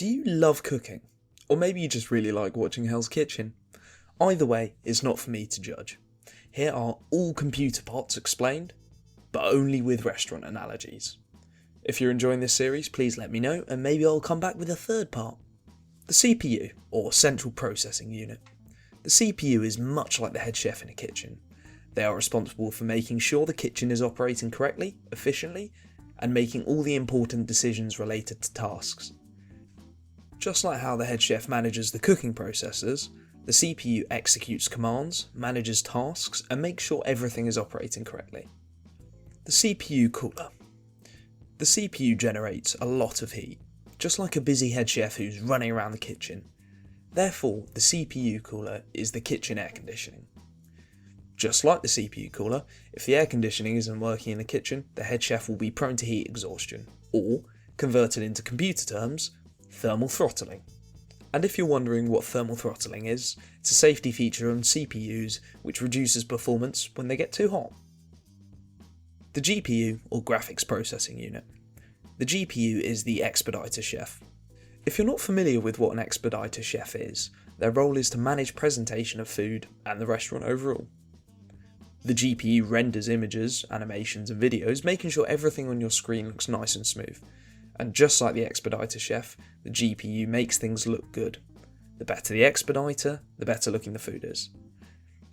Do you love cooking? Or maybe you just really like watching Hell's Kitchen? Either way, it's not for me to judge. Here are all computer pots explained, but only with restaurant analogies. If you're enjoying this series, please let me know and maybe I'll come back with a third part. The CPU, or Central Processing Unit. The CPU is much like the head chef in a kitchen. They are responsible for making sure the kitchen is operating correctly, efficiently, and making all the important decisions related to tasks. Just like how the head chef manages the cooking processes, the CPU executes commands, manages tasks, and makes sure everything is operating correctly. The CPU cooler. The CPU generates a lot of heat, just like a busy head chef who's running around the kitchen. Therefore, the CPU cooler is the kitchen air conditioning. Just like the CPU cooler, if the air conditioning isn't working in the kitchen, the head chef will be prone to heat exhaustion, or, converted into computer terms, thermal throttling. And if you're wondering what thermal throttling is, it's a safety feature on CPUs which reduces performance when they get too hot. The GPU, or Graphics Processing Unit. The GPU is the expediter chef. If you're not familiar with what an expediter chef is, their role is to manage presentation of food and the restaurant overall. The GPU renders images, animations and videos, making sure everything on your screen looks nice and smooth. And just like the expediter chef, the GPU makes things look good. The better the expediter, the better looking the food is.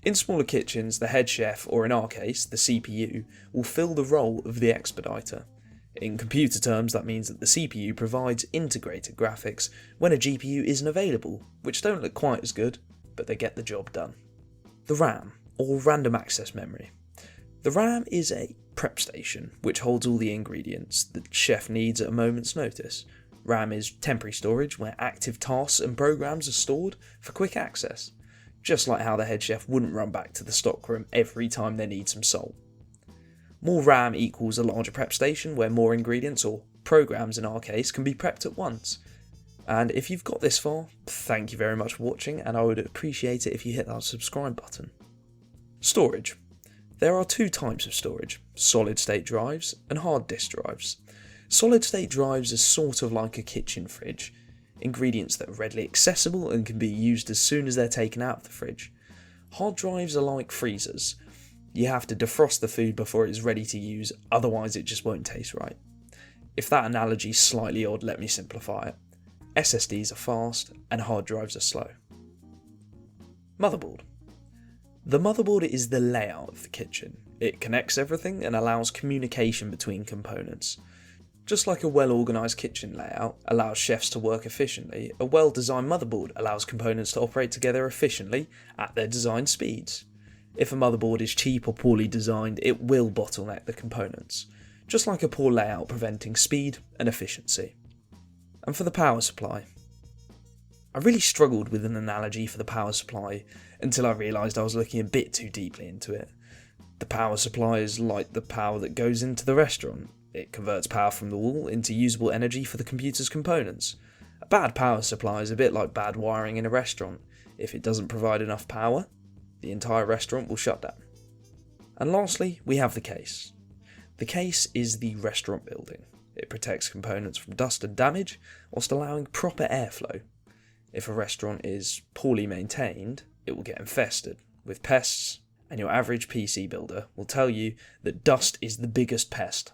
In smaller kitchens, the head chef, or in our case, the CPU, will fill the role of the expediter. In computer terms, that means that the CPU provides integrated graphics when a GPU isn't available, which don't look quite as good, but they get the job done. The RAM, or random access memory. The RAM is a prep station which holds all the ingredients the chef needs at a moment's notice. RAM is temporary storage where active tasks and programs are stored for quick access, just like how the head chef wouldn't run back to the stockroom every time they need some salt. More RAM equals a larger prep station where more ingredients, or programs in our case, can be prepped at once. And if you've got this far, thank you very much for watching, and I would appreciate it if you hit that subscribe button. Storage. There are two types of storage, solid state drives and hard disk drives. Solid state drives are sort of like a kitchen fridge, ingredients that are readily accessible and can be used as soon as they're taken out of the fridge. Hard drives are like freezers. You have to defrost the food before it's ready to use, otherwise it just won't taste right. If that analogy is slightly odd, let me simplify it. SSDs are fast and hard drives are slow. Motherboard. The motherboard is the layout of the kitchen. It connects everything and allows communication between components. Just like a well-organised kitchen layout allows chefs to work efficiently, a well-designed motherboard allows components to operate together efficiently at their designed speeds. If a motherboard is cheap or poorly designed, it will bottleneck the components, just like a poor layout preventing speed and efficiency. And for the power supply. I really struggled with an analogy for the power supply until I realised I was looking a bit too deeply into it. The power supply is like the power that goes into the restaurant. It converts power from the wall into usable energy for the computer's components. A bad power supply is a bit like bad wiring in a restaurant. If it doesn't provide enough power, the entire restaurant will shut down. And lastly, we have the case. The case is the restaurant building. It protects components from dust and damage, whilst allowing proper airflow. If a restaurant is poorly maintained, it will get infested with pests, and your average PC builder will tell you that dust is the biggest pest.